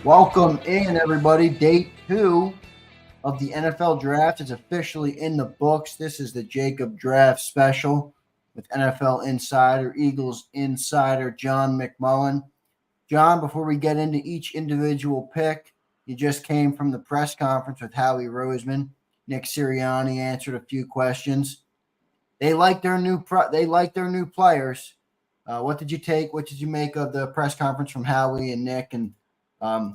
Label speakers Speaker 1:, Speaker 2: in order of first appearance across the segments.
Speaker 1: Welcome in, everybody. Day 2 of the NFL Draft is officially in the books. This is the JAKIB Draft Special with NFL Insider, Eagles Insider, John McMullen. John, before we get into each individual pick, you just came from the press conference with Howie Roseman. Nick Sirianni answered a few questions. They like their new players. What did you take? What did you make of the press conference from Howie and Nick, and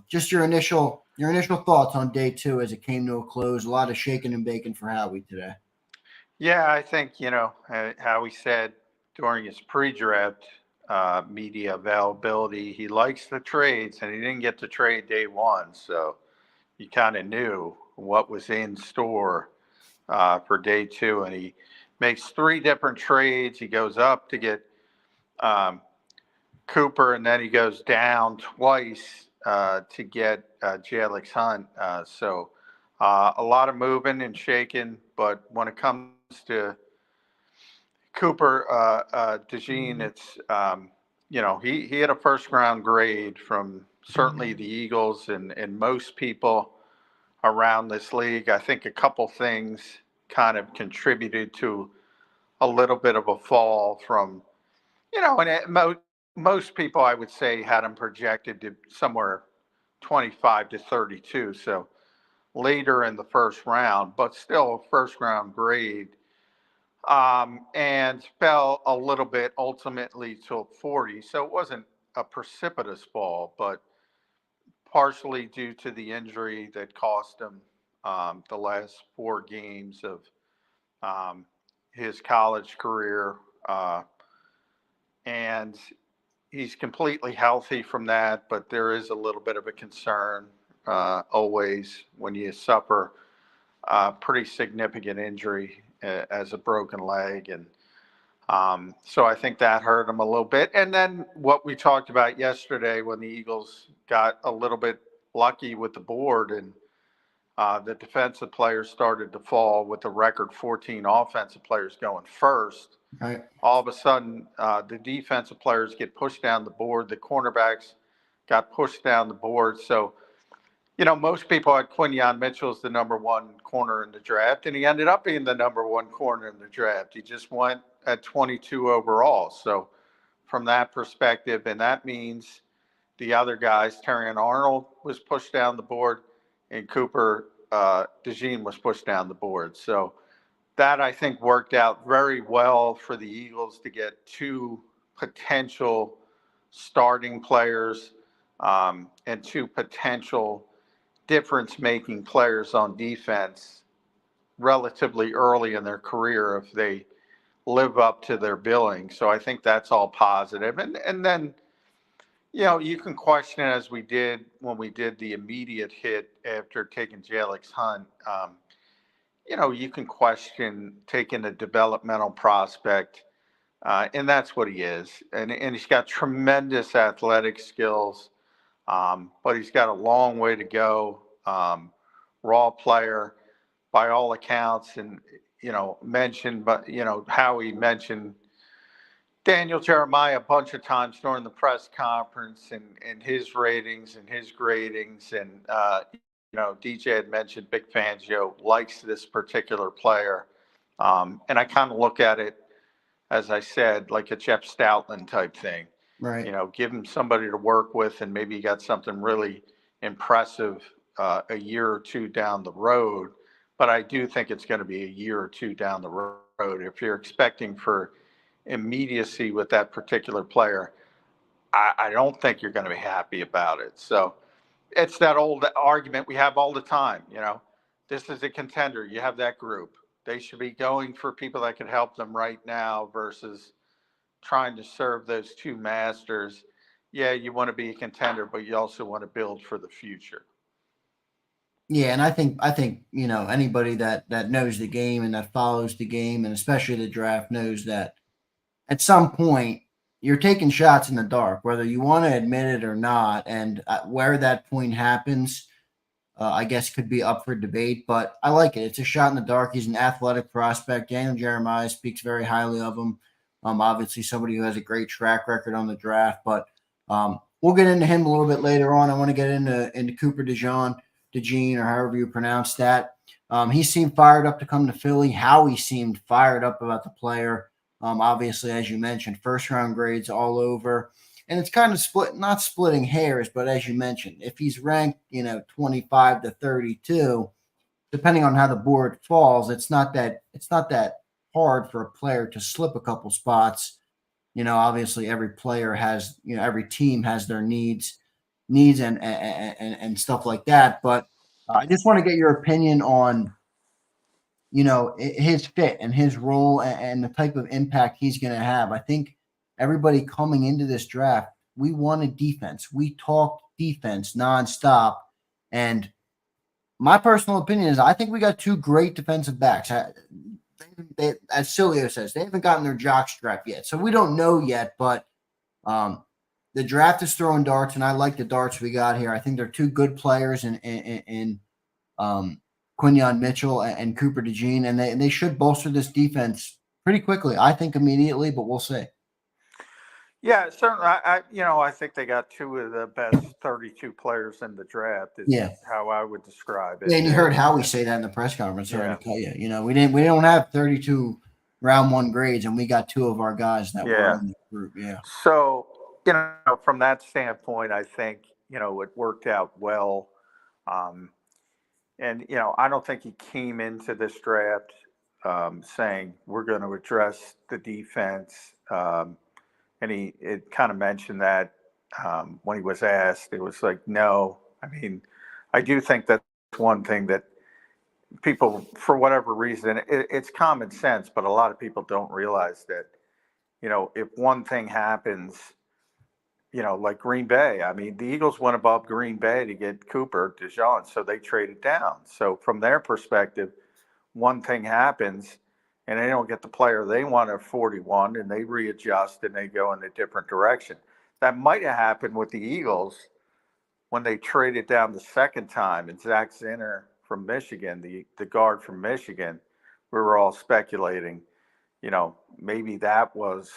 Speaker 1: just your initial thoughts on day 2 as it came to a close? A lot of shaking and baking for Howie today.
Speaker 2: Yeah, I think, how he said during his pre-draft media availability, he likes the trades, and he didn't get to trade day one. So you kind of knew what was in store for day 2. And he makes 3 different trades. He goes up to get Cooper, and then he goes down twice to get Jalyx Hunt. So a lot of moving and shaking, but when it comes to Cooper Dejean, it's he had a first round grade from certainly the Eagles and most people around this league. I think a couple things kind of contributed to a little bit of a fall from, and most people I would say had him projected to somewhere 25 to 32. So later in the first round, but still a first round grade. And fell a little bit ultimately to 40. So it wasn't a precipitous fall, but partially due to the injury that cost him the last 4 games of his college career. And he's completely healthy from that, but there is a little bit of a concern always when you suffer a pretty significant injury as a broken leg. And so I think that hurt him a little bit. And then what we talked about yesterday when the Eagles got a little bit lucky with the board and the defensive players started to fall with the record 14 offensive players going first.
Speaker 1: Right.
Speaker 2: All of a sudden, the defensive players get pushed down the board. The cornerbacks got pushed down the board. So, most people had Quinyon Mitchell as the number 1 corner in the draft, and he ended up being the number 1 corner in the draft. He just went at 22 overall. So from that perspective, and that means the other guys, Terrion Arnold was pushed down the board, and Cooper Dejean was pushed down the board. So that, I think, worked out very well for the Eagles to get 2 potential starting players and 2 potential difference-making players on defense relatively early in their career if they live up to their billing. So I think that's all positive. And then, you can question, as we did when we did the immediate hit after taking Jalyx Hunt, you can question taking a developmental prospect, and that's what he is. And he's got tremendous athletic skills, but he's got a long way to go. Raw player by all accounts, and mentioned, but Howie mentioned Daniel Jeremiah a bunch of times during the press conference, and his ratings and his gradings, and DJ had mentioned Big Fangio likes this particular player, and I kind of look at it, as I said, like a Jeff Stoutland type thing.
Speaker 1: Right.
Speaker 2: Give him somebody to work with, and maybe you got something really impressive a year or 2 down the road. But I do think it's going to be a year or 2 down the road. If you're expecting for immediacy with that particular player, I don't think you're going to be happy about it. So it's that old argument we have all the time. This is a contender. You have that group. They should be going for people that can help them right now versus trying to serve those 2 masters. Yeah, you want to be a contender, but you also want to build for the future.
Speaker 1: Yeah, and I think anybody that knows the game and that follows the game, and especially the draft, knows that at some point you're taking shots in the dark, whether you want to admit it or not. And where that point happens, I guess could be up for debate. But I like it. It's a shot in the dark. He's an athletic prospect. Daniel Jeremiah speaks very highly of him. Obviously, somebody who has a great track record on the draft. But we'll get into him a little bit later on. I want to get into Cooper Dejean, or however you pronounce that. He seemed fired up to come to Philly. Howie seemed fired up about the player. Obviously, as you mentioned, first-round grades all over. And it's kind of not splitting hairs, but as you mentioned, if he's ranked, 25 to 32, depending on how the board falls, it's not that hard for a player to slip a couple spots. Obviously every player has, every team has their needs and stuff like that. But I just want to get your opinion on, his fit and his role and the type of impact he's going to have. I think everybody coming into this draft, we wanted defense. We talked defense nonstop. And my personal opinion is I think we got two great defensive backs. As Cilio says, they haven't gotten their jock strap yet. So we don't know yet, but the draft is throwing darts, and I like the darts we got here. I think they're two good players in Quinyon Mitchell and Cooper Dejean, and they should bolster this defense pretty quickly. I think immediately, but we'll see.
Speaker 2: Yeah, certainly. I think they got two of the best 32 players in the draft. Is how I would describe it.
Speaker 1: Yeah, and you heard Howie say that in the press conference. Sorry to cut you. We don't have 32 round one grades, and we got two of our guys that were in the group. Yeah.
Speaker 2: So from that standpoint, I think it worked out well. And I don't think he came into this draft saying we're going to address the defense. And it kind of mentioned that when he was asked, it was like, no. I mean, I do think that's one thing that people, for whatever reason, it's common sense, but a lot of people don't realize that, if one thing happens, like Green Bay, I mean, the Eagles went above Green Bay to get Cooper Dejean, so they traded down. So from their perspective, one thing happens, and they don't get the player they want at 41, and they readjust and they go in a different direction. That might have happened with the Eagles when they traded down the second time, and Zach Zinner from Michigan, the guard from Michigan, we were all speculating, maybe that was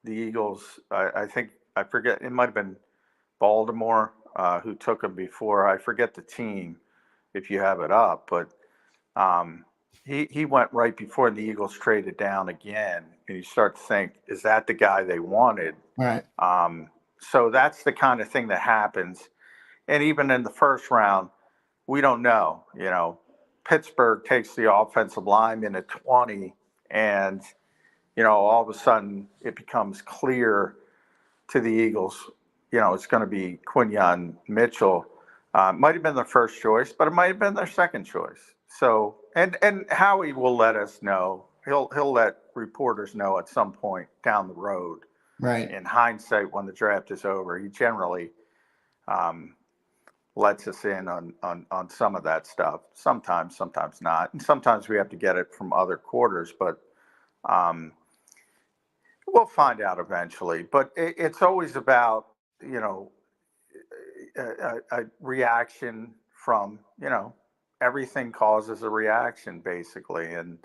Speaker 2: the Eagles. I forget, it might have been Baltimore who took him before. I forget the team if you have it up, but he went right before the Eagles traded down again, and you start to think, is that the guy they wanted?
Speaker 1: Right.
Speaker 2: So that's the kind of thing that happens. And even in the first round, we don't know. Pittsburgh takes the offensive lineman at 20, and all of a sudden it becomes clear to the Eagles, it's going to be Quinyon Mitchell. Might have been their first choice, but it might have been their second choice. So, and Howie will let us know. He'll let reporters know at some point down the road.
Speaker 1: Right.
Speaker 2: In hindsight, when the draft is over, he generally lets us in on some of that stuff. Sometimes not, and sometimes we have to get it from other quarters. But we'll find out eventually. But it's always about a reaction from everything causes a reaction, basically. And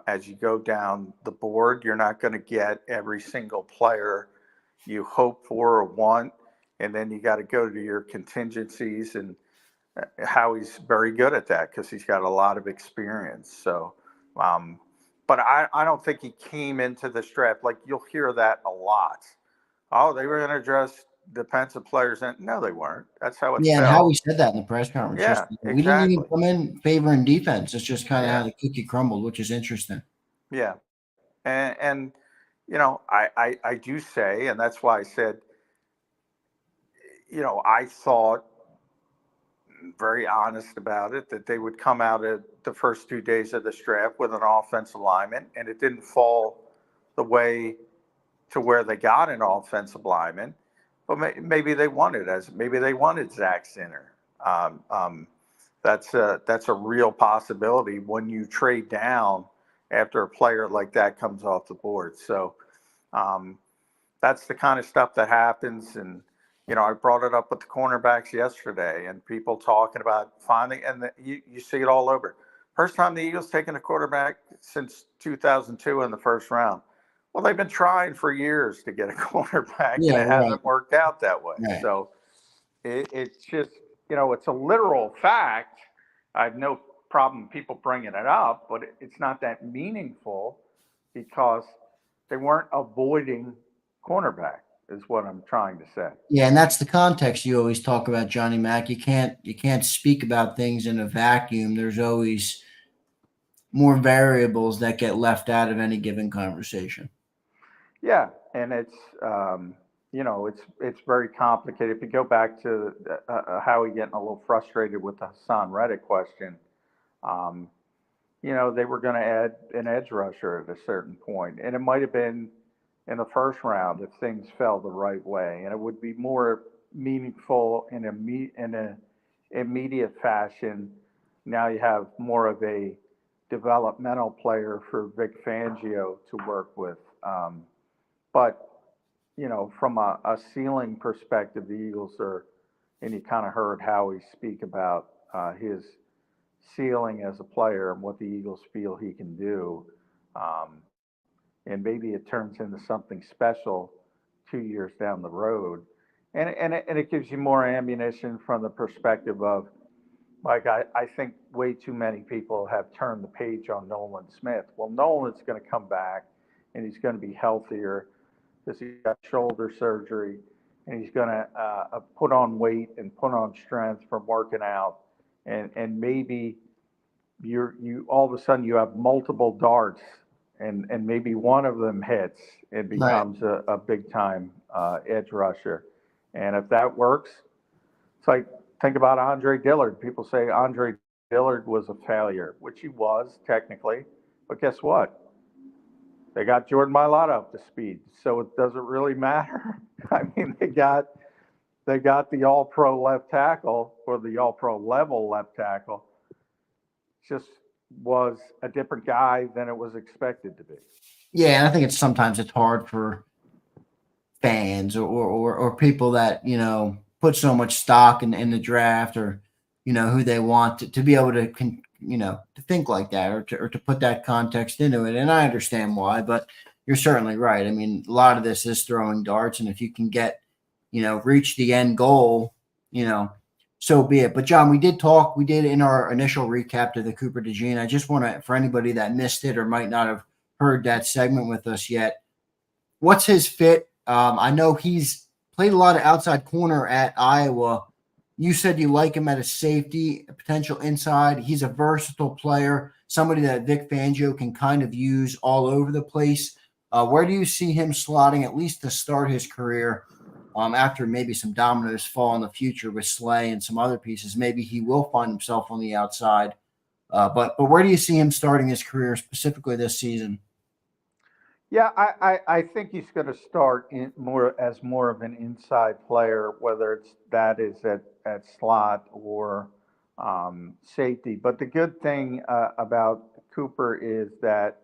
Speaker 2: as you go down the board, you're not going to get every single player you hope for or want. And then you got to go to your contingencies. And Howie's very good at that because he's got a lot of experience. So, but I don't think he came into this draft. Like, you'll hear that a lot. Oh, they were going to address defensive players. And no, they weren't. That's how it felt.
Speaker 1: And Howie said that in the press conference.
Speaker 2: Yeah,
Speaker 1: We didn't even come in favoring defense. It's just kind of how the cookie crumbled, which is interesting.
Speaker 2: Yeah. And I do say, and that's why I said, I thought, very honest about it, that they would come out at the first 2 days of this draft with an offensive lineman, and it didn't fall the way to where they got an offensive lineman. But maybe they wanted Zach Zinner. That's a real possibility when you trade down after a player like that comes off the board. So that's the kind of stuff that happens. And I brought it up with the cornerbacks yesterday, and people talking about finally, and you see it all over. First time the Eagles taken a quarterback since 2002 in the first round. Well, they've been trying for years to get a cornerback, and
Speaker 1: Yeah,
Speaker 2: it
Speaker 1: right.
Speaker 2: hasn't worked out that way.
Speaker 1: Right.
Speaker 2: So it's just, it's a literal fact. I have no problem people bringing it up, but it's not that meaningful because they weren't avoiding cornerback, is what I'm trying to say.
Speaker 1: Yeah, and that's the context you always talk about, Johnny Mac. You can't speak about things in a vacuum. There's always more variables that get left out of any given conversation.
Speaker 2: Yeah, and it's very complicated. If you go back to Howie getting a little frustrated with the Hassan Reddick question, um, they were going to add an edge rusher at a certain point, and it might have been in the first round if things fell the right way, and it would be more meaningful in a immediate fashion. Now you have more of a developmental player for Vic Fangio to work with. But from a ceiling perspective, the Eagles are, and you kind of heard Howie speak about his ceiling as a player and what the Eagles feel he can do. Um, and maybe it turns into something special 2 years down the road. And it gives you more ammunition from the perspective of, like, I think way too many people have turned the page on Nolan Smith. Well, Nolan's going to come back and he's going to be healthier because he got shoulder surgery, and he's going to put on weight and put on strength from working out, and maybe you all of a sudden you have multiple darts, and maybe one of them hits and
Speaker 1: Right.
Speaker 2: becomes a big time edge rusher, and if that works, it's like, think about Andre Dillard. People say Andre Dillard was a failure, which he was technically, but guess what? They got Jordan Mailata up to speed, so it doesn't really matter. I mean, they got the All-Pro left tackle, or the All-Pro level left tackle. Just was a different guy than it was expected to be.
Speaker 1: Yeah, and I think it's hard for fans or people that put so much stock in the draft, or who they want to be able to to think like that, or to put that context into it. And I understand why, but you're certainly right. I mean, a lot of this is throwing darts, and if you can get reach the end goal, so be it. But John, we did in our initial recap to the Cooper Dejean. I just want to, for anybody that missed it or might not have heard that segment with us yet, what's his fit? I know he's played a lot of outside corner at Iowa. You said you like him at a safety, a potential inside. He's a versatile player, somebody that Vic Fangio can kind of use all over the place. Where do you see him slotting, at least to start his career? After maybe some dominoes fall in the future with Slay and some other pieces, maybe he will find himself on the outside. But where do you see him starting his career, specifically this season?
Speaker 2: Yeah, I think he's going to start more of an inside player, whether that is at slot or safety. But the good thing about Cooper is that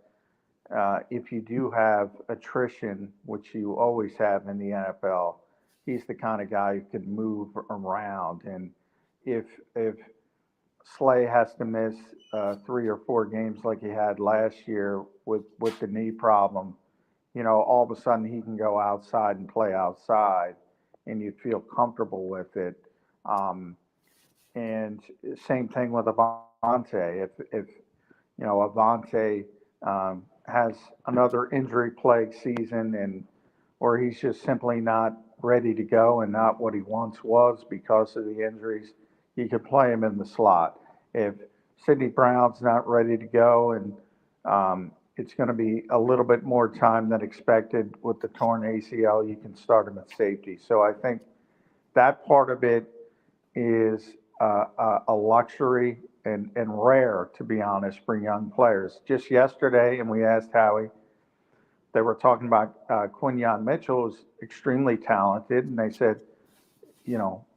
Speaker 2: if you do have attrition, which you always have in the NFL, he's the kind of guy who can move around. And if Slay has to miss 3 or 4 games like he had last year with the knee problem, all of a sudden he can go outside and play outside, and you feel comfortable with it. And same thing with Avante. If Avante has another injury plagued season, or he's just simply not ready to go and not what he once was because of the injuries, you could play him in the slot. If Sidney Brown's not ready to go, and it's going to be a little bit more time than expected with the torn ACL, you can start him at safety. So I think that part of it is a luxury and rare, to be honest, for young players. Just yesterday, and we asked Howie, they were talking about Quinyon Mitchell is extremely talented, and they said,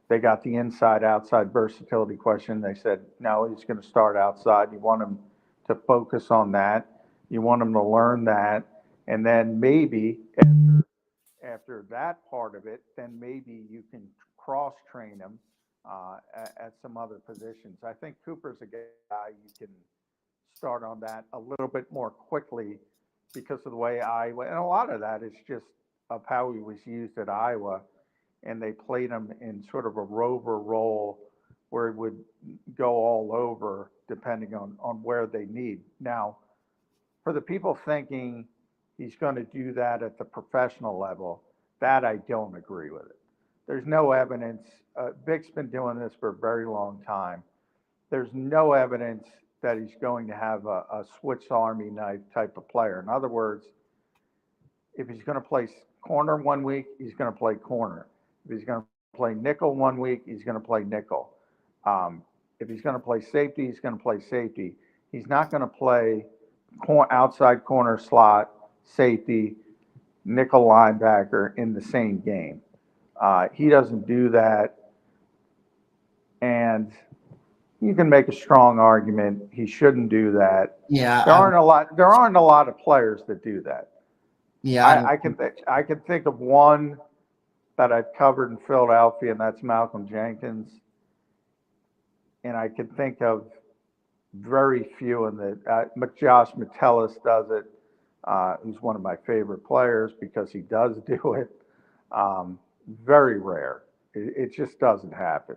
Speaker 2: they got the inside-outside versatility question. They said, no, he's going to start outside. You want him to focus on that. You want him to learn that. And then maybe after that part of it, then maybe you can cross-train him at some other positions. I think Cooper's a guy you can start on that a little bit more quickly because of the way Iowa, and a lot of that is just of how he was used at Iowa, and they played him in sort of a rover role where he would go all over depending on where they need. Now, for the people thinking he's going to do that at the professional level, that I don't agree with it. There's no evidence. Vic's been doing this for a very long time. There's no evidence that he's going to have a Swiss Army knife type of player. In other words, if he's going to play corner 1 week, he's going to play corner. If he's going to play nickel 1 week, he's going to play nickel. If he's going to play safety, he's going to play safety. He's not going to play outside corner slot, safety, nickel linebacker in the same game. He doesn't do that. And you can make a strong argument he shouldn't do that.
Speaker 1: Yeah,
Speaker 2: there aren't a lot of players that do that.
Speaker 1: Yeah,
Speaker 2: I can think of one that I've covered in Philadelphia, and that's Malcolm Jenkins. And I can think of very few in the Josh Metellus does it. He's one of my favorite players because he does do it. Very rare. It just doesn't happen.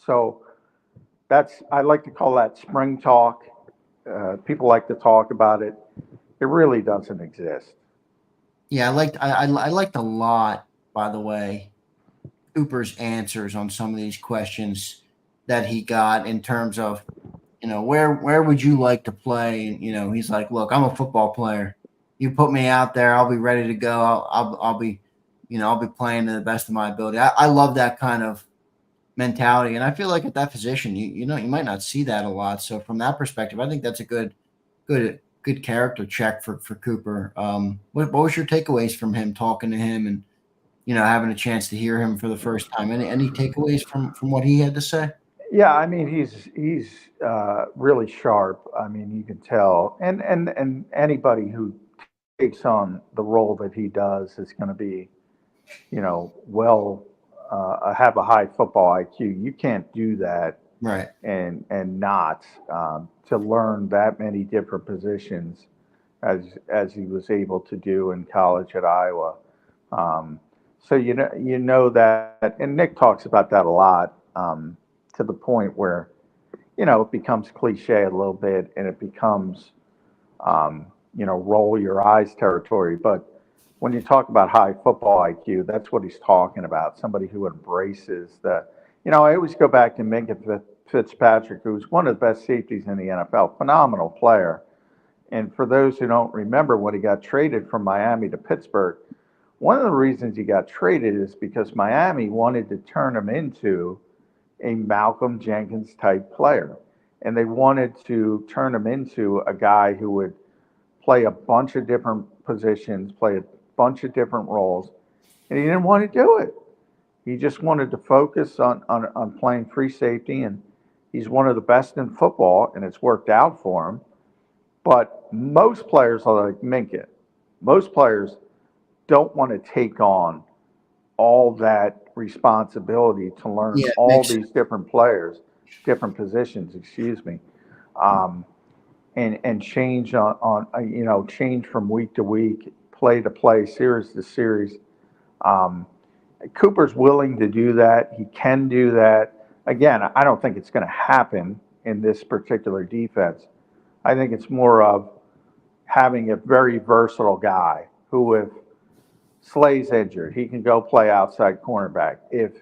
Speaker 2: So I like to call that spring talk. People like to talk about it. It really doesn't exist.
Speaker 1: Yeah, I liked a lot, by the way, Cooper's answers on some of these questions that he got in terms of, where would you like to play? And, he's like, look, I'm a football player. You put me out there, I'll be ready to go. I'll be playing to the best of my ability. I love that kind of mentality. And I feel like at that position, you might not see that a lot. So from that perspective, I think that's a good character check for Cooper. What was your takeaways from him, talking to him and, having a chance to hear him for the first time? Any takeaways from what he had to say?
Speaker 2: Yeah, I mean, he's really sharp. I mean, you can tell. And anybody who takes on the role that he does is going to be, have a high football IQ. You can't do that,
Speaker 1: right? And
Speaker 2: not to learn that many different positions as he was able to do in college at Iowa. So that, and Nick talks about that a lot, to the point where it becomes cliche a little bit, and it becomes roll your eyes territory. But when you talk about high football IQ, that's what he's talking about. Somebody who embraces the, I always go back to Minka Fitzpatrick, who's one of the best safeties in the NFL, phenomenal player. And for those who don't remember, when he got traded from Miami to Pittsburgh, one of the reasons he got traded is because Miami wanted to turn him into a Malcolm Jenkins type player. And they wanted to turn him into a guy who would play a bunch of different positions, play a bunch of different roles, and he didn't want to do it. He just wanted to focus on playing free safety, and he's one of the best in football, and it's worked out for him. But most players are like Minka. Most players don't want to take on all that responsibility to learn all these different players, different positions, and change change from week to week, play to play, series to series. Cooper's willing to do that. He can do that. Again, I don't think it's going to happen in this particular defense. I think it's more of having a very versatile guy who, if Slay's injured, he can go play outside cornerback. If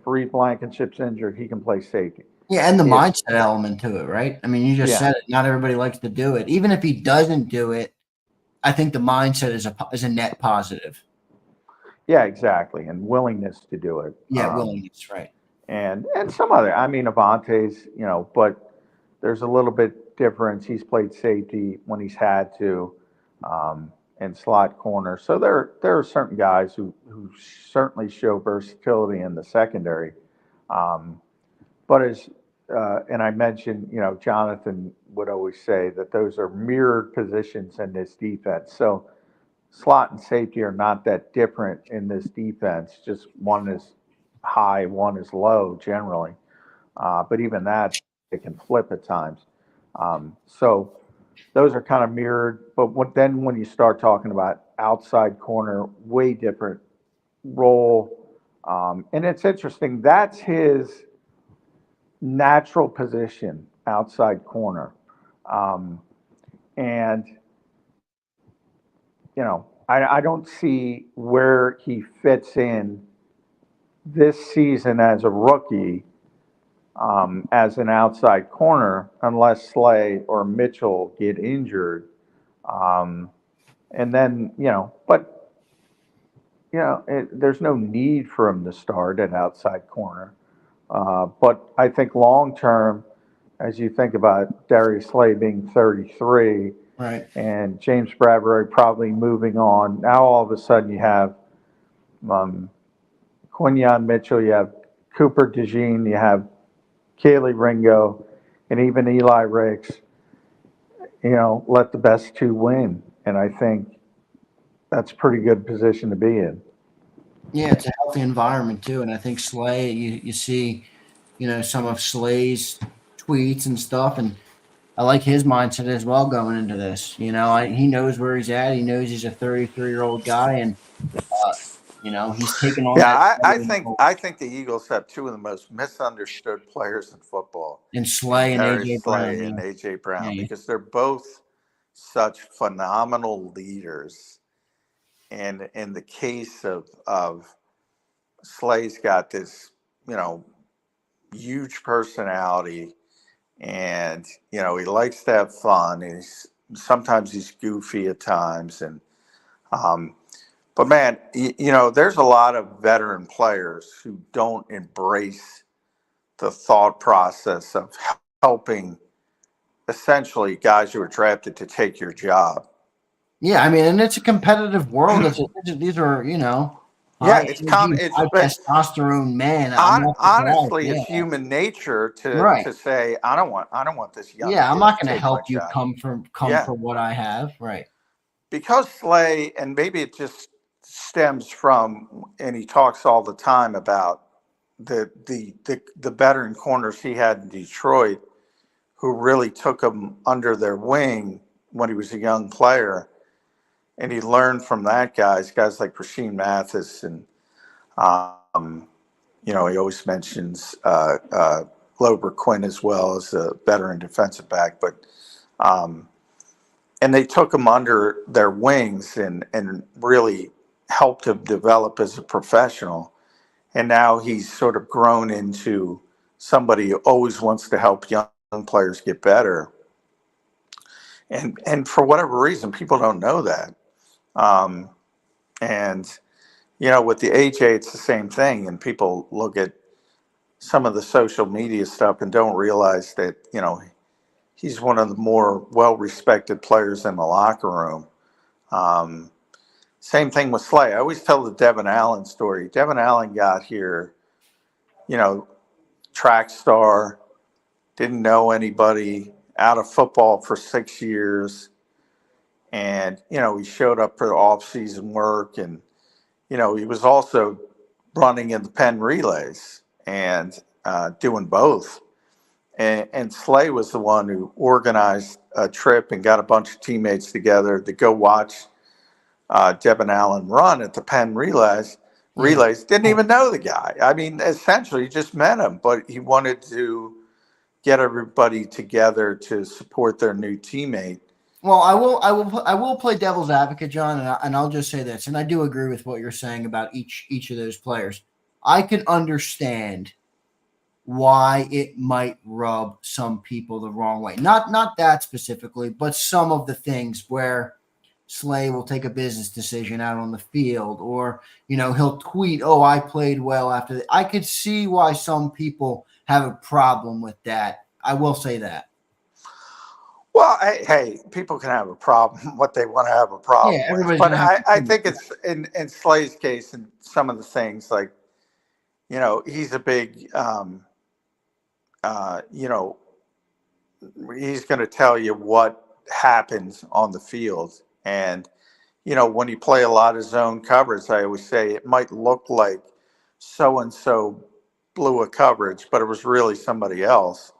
Speaker 2: Reed Blankenship's injured, he can play safety.
Speaker 1: Yeah, and the mindset element to it, right? I mean, you just said it. Not everybody likes to do it. Even if he doesn't do it, I think the mindset is a net positive.
Speaker 2: Yeah, exactly, and willingness to do it.
Speaker 1: Yeah, willingness, right?
Speaker 2: And some other, I mean, Avante's, but there's a little bit difference. He's played safety when he's had to, and slot corner. So there are certain guys who certainly show versatility in the secondary. But and I mentioned, Jonathan would always say that those are mirrored positions in this defense. So slot and safety are not that different in this defense. Just one is high, one is low generally. But even that, it can flip at times. So those are kind of mirrored. But then when you start talking about outside corner, way different role. And it's interesting. That's his natural position, outside corner. And, I don't see where he fits in this season as a rookie as an outside corner unless Slay or Mitchell get injured. And then, there's no need for him to start at outside corner. But I think long term, as you think about Darius Slay being 33,
Speaker 1: Right.
Speaker 2: and James Bradbury probably moving on, now all of a sudden you have Quinyon Mitchell, you have Cooper Dejean, you have Kaylee Ringo, and even Eli Ricks. Let the best two win, and I think that's a pretty good position to be in.
Speaker 1: Yeah, it's a healthy environment too, and I think Slay. You see, some of Slay's tweets and stuff, and I like his mindset as well going into this. He knows where he's at. He knows he's a 33-year-old guy, and he's taking on
Speaker 2: Yeah,
Speaker 1: that
Speaker 2: I think the Eagles have two of the most misunderstood players in football,
Speaker 1: in
Speaker 2: in
Speaker 1: Slay and AJ
Speaker 2: Darius
Speaker 1: Brown.
Speaker 2: Slay and AJ Brown,
Speaker 1: Yeah.
Speaker 2: because they're both such phenomenal leaders. And in the case of Slay's got this, huge personality, and he likes to have fun. Sometimes he's goofy at times, and but man, there's a lot of veteran players who don't embrace the thought process of helping essentially guys who are drafted to take your job.
Speaker 1: Yeah, I mean, and it's a competitive world. These are,
Speaker 2: Yeah,
Speaker 1: high testosterone men.
Speaker 2: Honestly, it's human nature to say, I don't want this young.
Speaker 1: Yeah, I'm not going
Speaker 2: to
Speaker 1: to
Speaker 2: take
Speaker 1: help
Speaker 2: my
Speaker 1: you
Speaker 2: job.
Speaker 1: come for what I have. Right.
Speaker 2: Because Slay, and maybe it just stems from, and he talks all the time about the veteran corners he had in Detroit, who really took him under their wing when he was a young player, and he learned from that guys like Rasheem Mathis, and he always mentions Glover Quinn as well as a veteran defensive back, but and they took him under their wings and really helped him develop as a professional. And now he's sort of grown into somebody who always wants to help young players get better. And for whatever reason, people don't know that. And with the AJ, it's the same thing. And people look at some of the social media stuff and don't realize that, he's one of the more well-respected players in the locker room. Same thing with Slay. I always tell the Devin Allen story. Devin Allen got here, track star, didn't know anybody, out of football for 6 years. And, he showed up for off-season work, and, he was also running in the Penn relays and doing both. And Slay was the one who organized a trip and got a bunch of teammates together to go watch Devin Allen run at the Penn relays. Didn't even know the guy. I mean, essentially just met him, but he wanted to get everybody together to support their new teammate.
Speaker 1: Well, I will play devil's advocate, John, and I'll just say this, and I do agree with what you're saying about each of those players. I can understand why it might rub some people the wrong way. Not that specifically, but some of the things where Slay will take a business decision out on the field, or he'll tweet, "Oh, I played well after that." I could see why some people have a problem with that. I will say that.
Speaker 2: Well, hey, people can have a problem what they want to have a problem with. But I think it's in Slay's case, and some of the things like, he's a big, he's going to tell you what happens on the field. And, when you play a lot of zone coverage, I always say it might look like so-and-so blew a coverage, but it was really somebody else.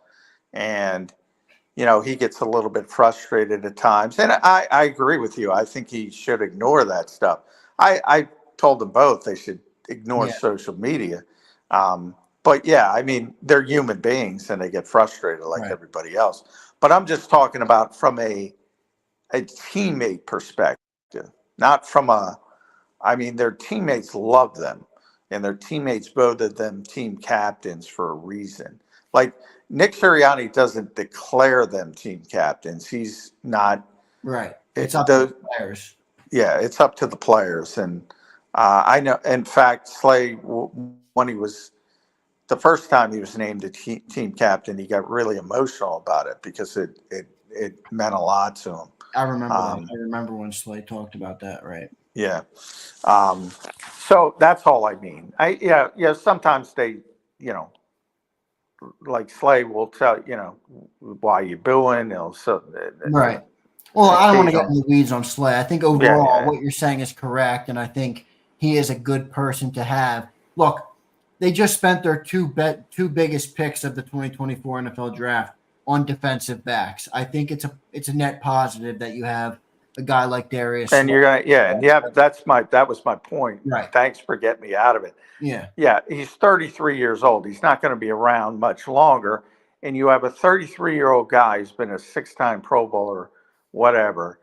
Speaker 2: And, he gets a little bit frustrated at times. And I agree with you. I think he should ignore that stuff. I told them both they should ignore
Speaker 1: Yeah,
Speaker 2: social media. But yeah, I mean, they're human beings and they get frustrated like
Speaker 1: right.
Speaker 2: everybody else. But I'm just talking about from a teammate perspective, not from I mean, their teammates love them and their teammates voted them team captains for a reason. Like Nick Sirianni doesn't declare them team captains. He's not
Speaker 1: Right. It's up to the
Speaker 2: the
Speaker 1: players.
Speaker 2: yeah, it's up to the players. And I know, in fact, Slay, when he was the first time he was named a team captain, he got really emotional about it because it meant a lot to him.
Speaker 1: I remember that.
Speaker 2: Um,
Speaker 1: I remember when Slay talked about that. Right.
Speaker 2: yeah. Um, so that's all I mean. Yeah. Sometimes they, you know, like Slay will tell why you booing. They'll so
Speaker 1: Right. Well, I don't want to get in
Speaker 2: occasional.
Speaker 1: the weeds on Slay. I think
Speaker 2: Yeah,
Speaker 1: overall,
Speaker 2: yeah,
Speaker 1: what you're saying is correct, and I think he is a good person to have. Look, they just spent their two biggest picks of the 2024 NFL Draft on defensive backs. I think it's a net positive that you have a guy like Darius
Speaker 2: and
Speaker 1: Slay.
Speaker 2: you're gonna and yeah. That was my point.
Speaker 1: Right.
Speaker 2: Thanks for getting me out of it.
Speaker 1: Yeah.
Speaker 2: Yeah, he's 33 years old. He's not going to be around much longer. And you have a 33-year-old guy who's been a six-time Pro Bowler, whatever,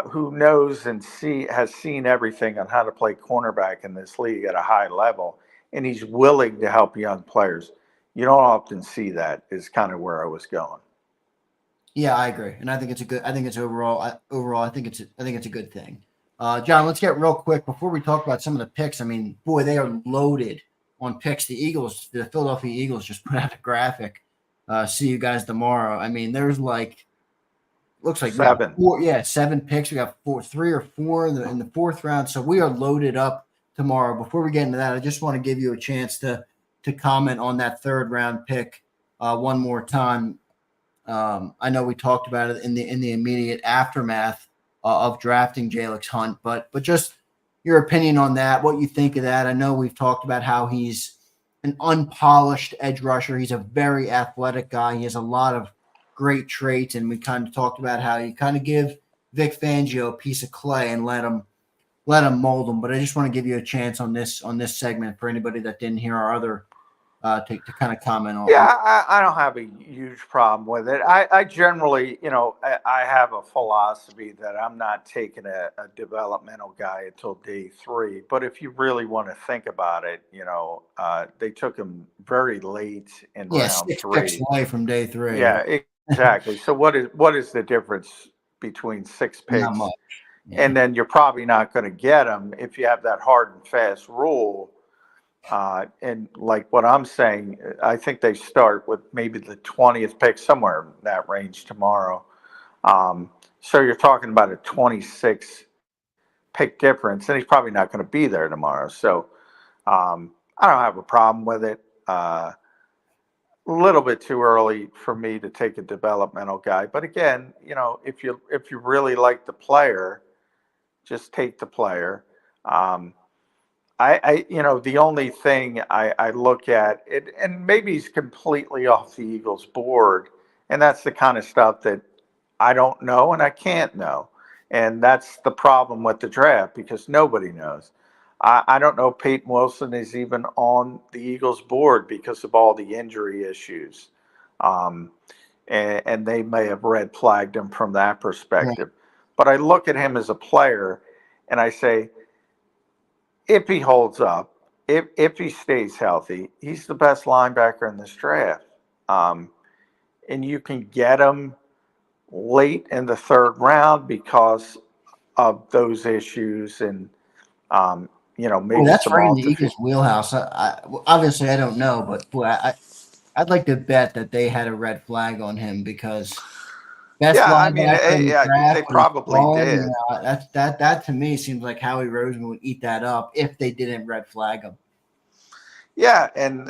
Speaker 2: who knows and has seen everything on how to play cornerback in this league at a high level, and he's willing to help young players. You don't often see that. Is kind of where I was going.
Speaker 1: Yeah, I agree, and I think it's a good. I think it's overall. I think it's a good thing. John, let's get real quick before we talk about some of the picks. I mean, boy, they are loaded on picks. The Philadelphia Eagles, just put out a graphic. See you guys tomorrow. I mean, there's looks like we got
Speaker 2: Seven.
Speaker 1: seven picks. We got three or four in the fourth round. So we are loaded up tomorrow. Before we get into that, I just want to give you a chance to comment on that third round pick one more time. I know we talked about it in the immediate aftermath of drafting Jalyx Hunt, but just your opinion on that, what you think of that. I know we've talked about how he's an unpolished edge rusher. He's a very athletic guy. He has a lot of great traits, and we kind of talked about how you kind of give Vic Fangio a piece of clay and let him mold him. But I just want to give you a chance on this segment for anybody that didn't hear our other to kind of comment on.
Speaker 2: Yeah, I don't have a huge problem with it. I generally, I have a philosophy that I'm not taking a developmental guy until day 3. But if you really want to think about it, they took him very late in
Speaker 1: Yeah,
Speaker 2: round
Speaker 1: 6 picks
Speaker 2: 3.
Speaker 1: away from day 3.
Speaker 2: Yeah, exactly. So what is the difference between 6
Speaker 1: Not
Speaker 2: picks?
Speaker 1: much. Yeah.
Speaker 2: And then you're probably not going to get them if you have that hard and fast rule. And like what I'm saying, I think they start with maybe the 20th pick, somewhere in that range tomorrow. So you're talking about a 26 pick difference, and he's probably not going to be there tomorrow. So I don't have a problem with it. A little bit too early for me to take a developmental guy, but again, if you really like the player, just take the player. The only thing I look at it, and maybe he's completely off the Eagles board, and that's the kind of stuff that I don't know and I can't know. And that's the problem with the draft because nobody knows. I don't know if Peyton Wilson is even on the Eagles board because of all the injury issues. Um, and they may have red flagged him from that
Speaker 1: Right.
Speaker 2: perspective. But I look at him as a player and I say, if he holds up, if he stays healthy, he's the best linebacker in this draft. And you can get him late in the third round because of those issues and,
Speaker 1: Well,
Speaker 2: maybe
Speaker 1: that's
Speaker 2: some
Speaker 1: right in the
Speaker 2: off the field.
Speaker 1: Eagles' wheelhouse. Well, obviously, I don't know, but boy, I'd like to bet that they had a red flag on him because best
Speaker 2: Yeah, I mean,
Speaker 1: linebacker in the
Speaker 2: yeah, they
Speaker 1: draft when he's
Speaker 2: probably
Speaker 1: throwing,
Speaker 2: did.
Speaker 1: that to me seems like Howie Roseman would eat that up if they didn't red flag him.
Speaker 2: Yeah, and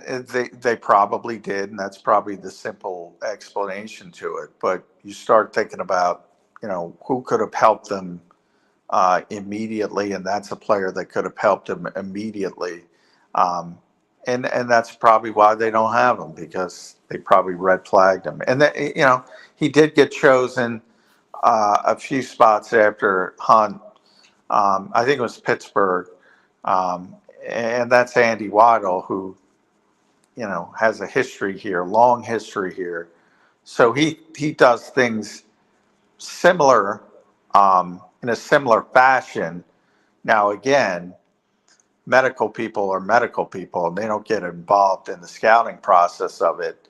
Speaker 2: they probably did, and that's probably the simple explanation to it. But you start thinking about, who could have helped them immediately, and that's a player that could have helped him immediately. Um, and that's probably why they don't have him, because they probably red flagged him. And that, he did get chosen a few spots after Hunt. I think it was Pittsburgh, and that's Andy Waddle, who has a history here, long history here. So he does things similar, in a similar fashion. Now again, medical people are medical people, and they don't get involved in the scouting process of it.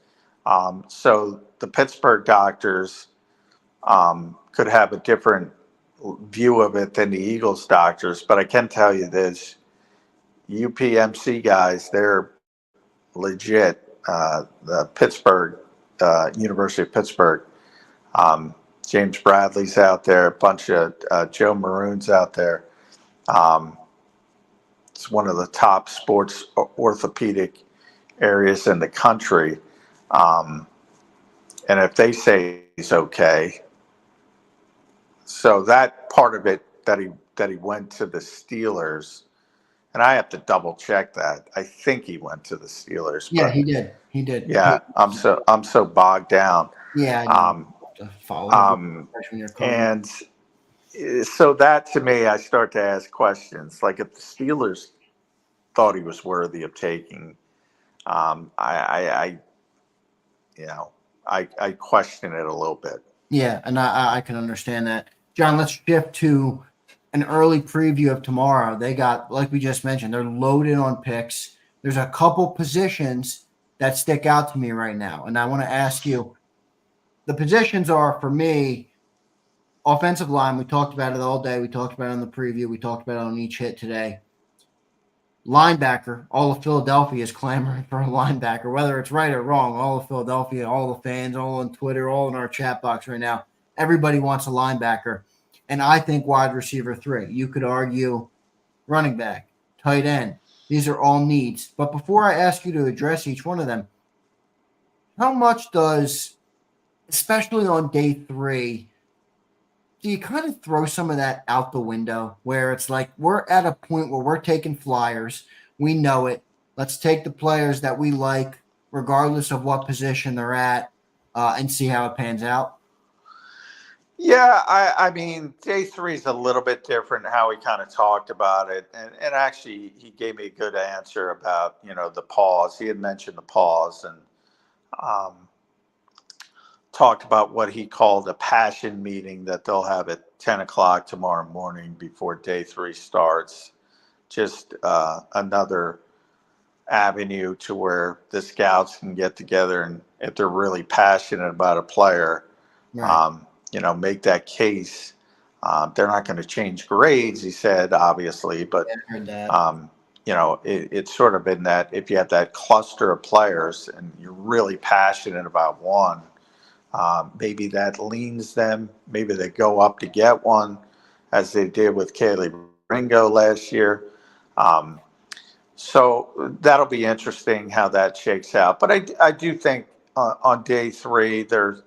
Speaker 2: So the Pittsburgh doctors could have a different view of it than the Eagles doctors. But I can tell you this: UPMC guys, they're legit. The Pittsburgh, University of Pittsburgh, James Bradley's out there, a bunch of Joe Maroon's out there. It's one of the top sports orthopedic areas in the country. And if they say he's okay, so that part of it, that he went to the Steelers, and I have to double check that. I think he went to the Steelers.
Speaker 1: Yeah,
Speaker 2: but
Speaker 1: he did. He did.
Speaker 2: yeah, I'm so bogged down.
Speaker 1: Yeah, I
Speaker 2: Um,
Speaker 1: to follow freshman year coach.
Speaker 2: and so that, to me, I start to ask questions. Like, if the Steelers thought he was worthy of taking, I question it a little bit.
Speaker 1: Yeah, and I can understand that. John, let's shift to an early preview of tomorrow. They got, like we just mentioned, they're loaded on picks. There's a couple positions that stick out to me right now, and I want to ask you. The positions are, for me, offensive line. We talked about it all day. We talked about it on the preview. We talked about it on each hit today. Linebacker. All of Philadelphia is clamoring for a linebacker, whether it's right or wrong. All of Philadelphia, all the fans, all on Twitter, all in our chat box right now. Everybody wants a linebacker. And I think wide receiver 3. You could argue running back, tight end. These are all needs. But before I ask you to address each one of them, how much does, especially on day 3, do you kind of throw some of that out the window, where it's like we're at a point where we're taking flyers? We know it. Let's take the players that we like, regardless of what position they're at, and see how it pans out?
Speaker 2: Yeah, I mean, day 3 is a little bit different, how he kind of talked about it. And actually, he gave me a good answer about, the pause. He had mentioned the pause, and talked about what he called a passion meeting that they'll have at 10 o'clock tomorrow morning before day 3 starts. Just another avenue to where the scouts can get together, and if they're really passionate about a player,
Speaker 1: Right.
Speaker 2: make that case. They're not going to change grades, he said, obviously, but
Speaker 1: I heard that.
Speaker 2: it's sort of in that, if you have that cluster of players and you're really passionate about one, maybe that leans them. Maybe they go up to get one, as they did with Caleb Ringo last year. So that'll be interesting how that shakes out. But I do think on day 3, there's,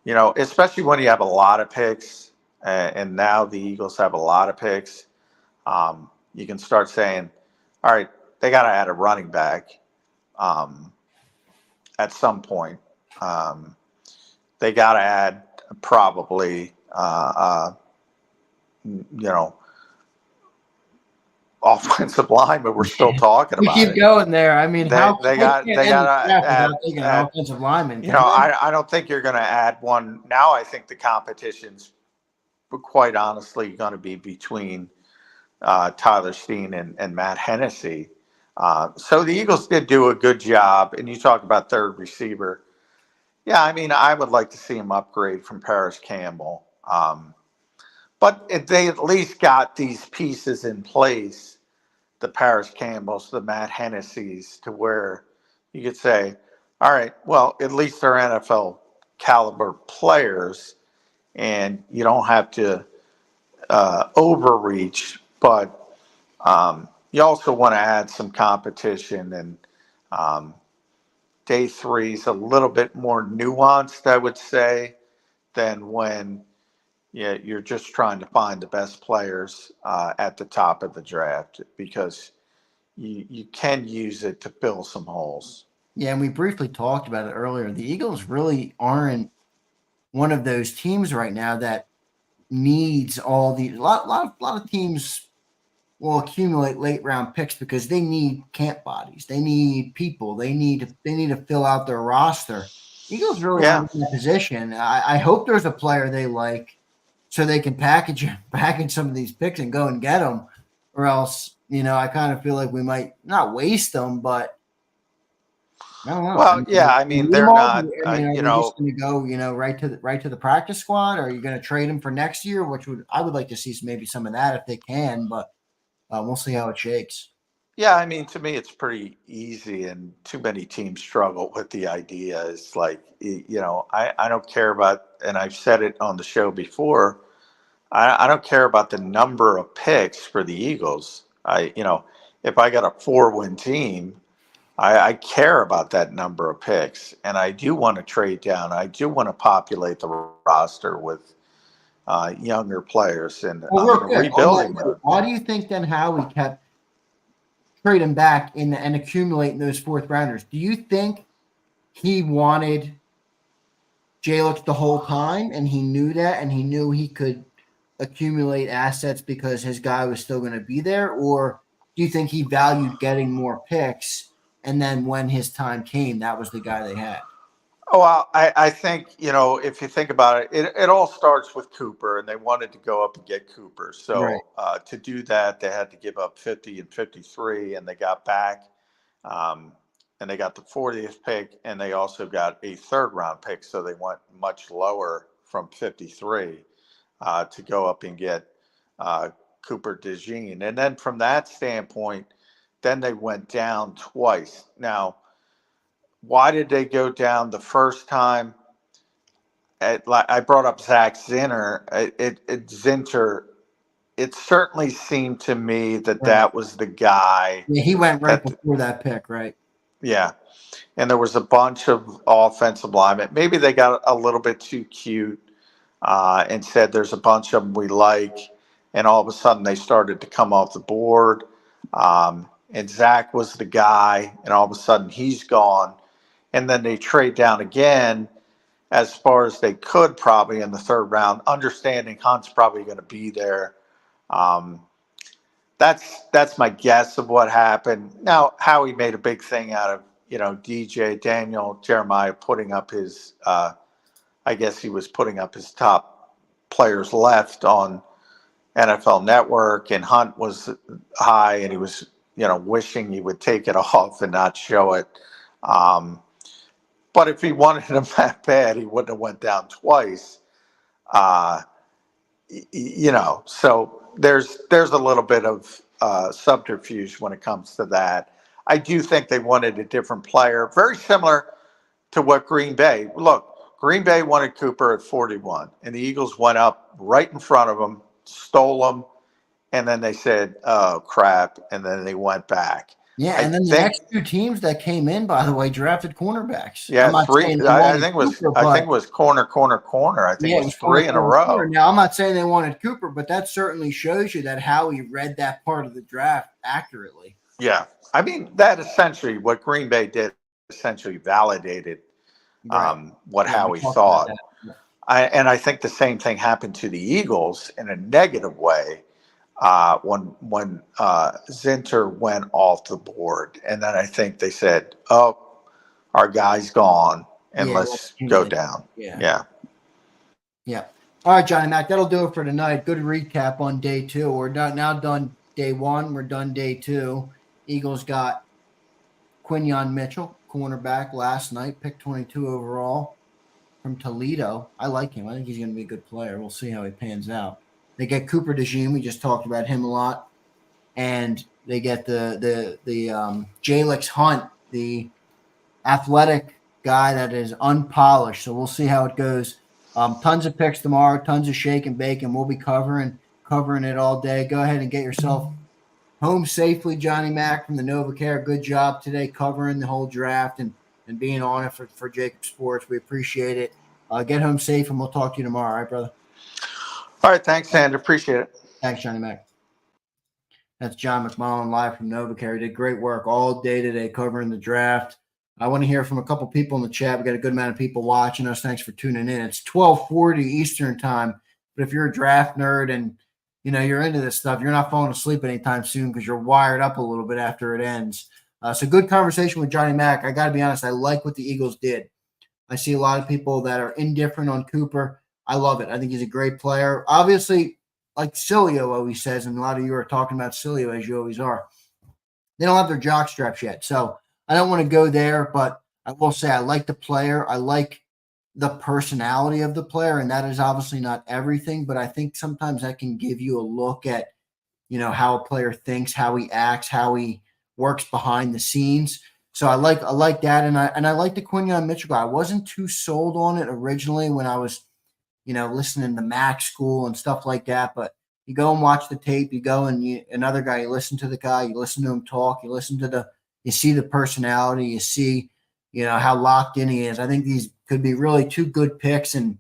Speaker 2: especially when you have a lot of picks, and now the Eagles have a lot of picks, you can start saying, all right, they got to add a running back at some point. They got to add probably, offensive line, but we're still talking
Speaker 1: We
Speaker 2: about
Speaker 1: keep
Speaker 2: it.
Speaker 1: going there. I mean,
Speaker 2: They got to add.
Speaker 1: taking an offensive lineman?
Speaker 2: I don't think you're going to add one now. I think the competition's, quite honestly, going to be between Tyler Steen and Matt Hennessy. So the Eagles did do a good job. And you talk about third receiver. Yeah, I mean, I would like to see him upgrade from Paris Campbell. But if they at least got these pieces in place, the Paris Campbells, the Matt Hennessy's, to where you could say, all right, well, at least they're NFL caliber players, and you don't have to overreach, but you also want to add some competition. And day 3 is a little bit more nuanced, I would say, than when you're just trying to find the best players at the top of the draft, because you can use it to fill some holes.
Speaker 1: Yeah, and we briefly talked about it earlier. The Eagles really aren't one of those teams right now that needs all the lot of teams will accumulate late round picks because they need camp bodies. They need people. They need to fill out their roster. Eagles really
Speaker 2: Yeah.
Speaker 1: aren't in that position. I hope there's a player they like so they can package some of these picks and go and get them, or else I kind of feel like we might not waste them, but I don't know.
Speaker 2: Well, yeah, I mean, they're not,
Speaker 1: are we just going to go, right to the practice squad? Or are you going to trade them for next year? I would like to see maybe some of that if they can, but we'll see how it shakes.
Speaker 2: Yeah, I mean, to me, it's pretty easy, and too many teams struggle with the idea. It's like, I don't care about, and I've said it on the show before, I don't care about the number of picks for the Eagles. If I got a 4-win team, I care about that number of picks, and I do want to trade down. I do want to populate the roster with younger players and rebuilding mode.
Speaker 1: Why do you think then Howie kept trading back and accumulating those fourth rounders? Do you think he wanted Jalyx the whole time, and he knew that, and he knew he could accumulate assets because his guy was still going to be there? Or do you think he valued getting more picks, and then when his time came, that was the guy they had?
Speaker 2: Oh, well, I think, if you think about it, it all starts with Cooper, and they wanted to go up and get Cooper. So
Speaker 1: Right.
Speaker 2: To do that, they had to give up 50 and 53, and they got back, and they got the 40th pick, and they also got a third-round pick. So they went much lower from 53 to go up and get Cooper Dejean. And then from that standpoint, then they went down twice. Now, why did they go down the first time? I brought up Zach Zinter. Zinter. It certainly seemed to me that was the guy.
Speaker 1: Yeah, he went right before that pick, right?
Speaker 2: Yeah, and there was a bunch of offensive linemen. Maybe they got a little bit too cute and said there's a bunch of them we like, and all of a sudden they started to come off the board. And Zach was the guy, and all of a sudden he's gone. And then they trade down again as far as they could, probably in the third round, understanding Hunt's probably going to be there. That's my guess of what happened. Now, Howie made a big thing out of, DJ Daniel Jeremiah putting up his, I guess he was putting up his top players left on NFL Network, and Hunt was high, and he was, wishing he would take it off and not show it. But if he wanted him that bad, he wouldn't have went down twice. So there's a little bit of subterfuge when it comes to that. I do think they wanted a different player, very similar to what Green Bay. Look, Green Bay wanted Cooper at 41, and the Eagles went up right in front of him, stole him, and then they said, "Oh crap!" and then they went back.
Speaker 1: Yeah, and then the next two teams that came in, by the way, drafted cornerbacks.
Speaker 2: Yeah, three. I think it was corner. I think it was three in a row.
Speaker 1: Now, I'm not saying they wanted Cooper, but that certainly shows you that Howie read that part of the draft accurately.
Speaker 2: Yeah, I mean that essentially what Green Bay did essentially validated what Howie thought. I think the same thing happened to the Eagles in a negative way. When Zinter went off the board, and then I think they said, "Oh, our guy's gone, and let's go down." Yeah.
Speaker 1: All right, Johnny Mac, that'll do it for tonight. Good recap on day 2. We're now done day 1. We're done day 2. Eagles got Quinyon Mitchell, cornerback, last night, pick 22 overall from Toledo. I like him. I think he's going to be a good player. We'll see how he pans out. They get Cooper Dejean. We just talked about him a lot. And they get the Jalyx Hunt, the athletic guy that is unpolished. So we'll see how it goes. Tons of picks tomorrow, tons of shake and bake, and we'll be covering it all day. Go ahead and get yourself home safely, Johnny Mac from the NovaCare. Good job today covering the whole draft and being on it for JAKIB Sports. We appreciate it. Get home safe, and we'll talk to you tomorrow. All right, brother?
Speaker 2: All right, thanks, Andrew. Appreciate it.
Speaker 1: Thanks, Johnny Mac. That's John McMullen live from NovaCare. He did great work all day today covering the draft. I want to hear from a couple people in the chat. We got a good amount of people watching us. Thanks for tuning in. It's 12:40 Eastern time. But if you're a draft nerd and you're into this stuff, you're not falling asleep anytime soon because you're wired up a little bit after it ends. So good conversation with Johnny Mac. I got to be honest, I like what the Eagles did. I see a lot of people that are indifferent on Cooper. I love it. I think he's a great player. Obviously, like Cilio always says, and a lot of you are talking about Cilio as you always are, they don't have their jock straps yet. So I don't want to go there, but I will say I like the player. I like the personality of the player, and that is obviously not everything, but I think sometimes that can give you a look at, how a player thinks, how he acts, how he works behind the scenes. So I like that, and I like the Quinyon Mitchell guy. I wasn't too sold on it originally when I was, listening to Mac School and stuff like that, but you go and watch the tape, you go and another guy, you listen to the guy, you listen to him talk, you see the personality, you see, how locked in he is. I think these could be really two good picks, and,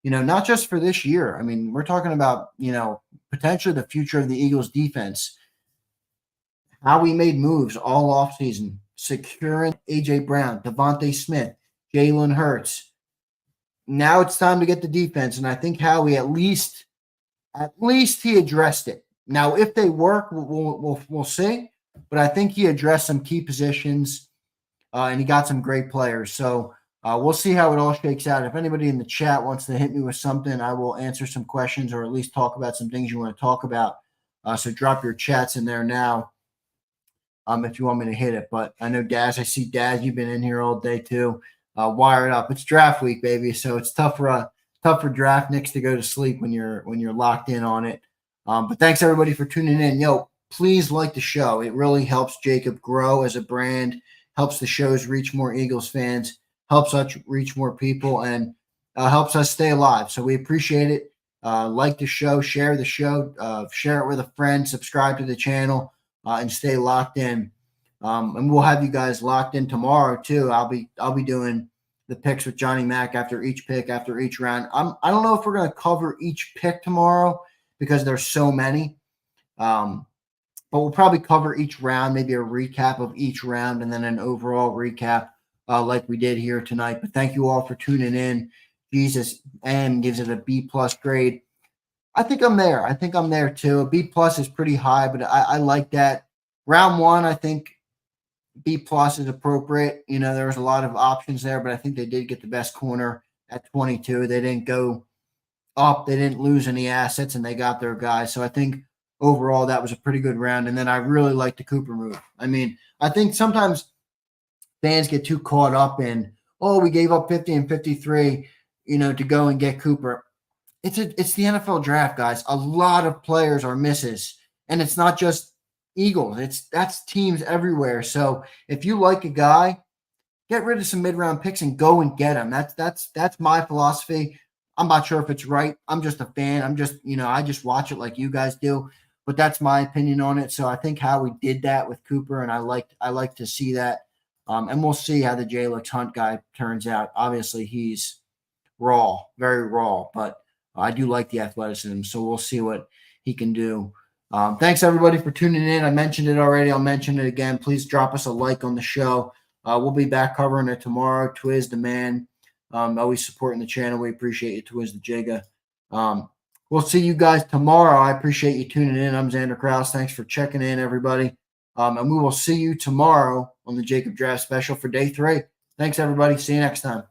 Speaker 1: not just for this year. I mean, we're talking about, potentially the future of the Eagles defense. How we made moves all offseason, securing A.J. Brown, Devontae Smith, Jalen Hurts. Now it's time to get the defense, and I think Howie at least he addressed it. Now, if they work, we'll see. But I think he addressed some key positions, and he got some great players. So we'll see how it all shakes out. If anybody in the chat wants to hit me with something, I will answer some questions or at least talk about some things you want to talk about. So drop your chats in there now if you want me to hit it. But I know Daz, I see Daz, you've been in here all day too. Wired up. It's draft week, baby. So it's tough for draft nicks to go to sleep when you're locked in on it. But thanks everybody for tuning in. Yo, please like the show. It really helps JAKIB grow as a brand, helps the shows reach more Eagles fans, helps us reach more people, and helps us stay alive. So we appreciate it. Like the show, share the show, share it with a friend, subscribe to the channel, and stay locked in. And we'll have you guys locked in tomorrow too. I'll be doing the picks with Johnny Mac after each pick, after each round. I don't know if we're going to cover each pick tomorrow because there's so many. But we'll probably cover each round, maybe a recap of each round, and then an overall recap like we did here tonight. But thank you all for tuning in. Jesus M gives it a B+ grade. I think I'm there. I think I'm there too. A B+ is pretty high, but I like that. Round one, I think B+ is appropriate. There was a lot of options there, but I think they did get the best corner at 22. They didn't go up. They didn't lose any assets, and they got their guys. So I think overall that was a pretty good round. And then I really like the Cooper move. I mean, I think sometimes fans get too caught up in, we gave up 50 and 53, to go and get Cooper. It's the NFL draft, guys. A lot of players are misses, and it's not just Eagles. That's teams everywhere. So if you like a guy, get rid of some mid-round picks and go and get him. That's my philosophy. I'm not sure if it's right. I'm just a fan. I'm just, I just watch it like you guys do, but that's my opinion on it. So I think Howie did that with Cooper, and I like to see that. And we'll see how the Jalyx Hunt guy turns out. Obviously, he's raw, very raw, but I do like the athleticism. So we'll see what he can do. Thanks everybody for tuning in. I mentioned it already. I'll mention it again. Please drop us a like on the show. We'll be back covering it tomorrow. Twiz the man, always supporting the channel. We appreciate you, Twiz the Jigga. We'll see you guys tomorrow. I appreciate you tuning in. I'm Xander Krause. Thanks for checking in, everybody. And we will see you tomorrow on the JAKIB Draft Special for day 3. Thanks, everybody. See you next time.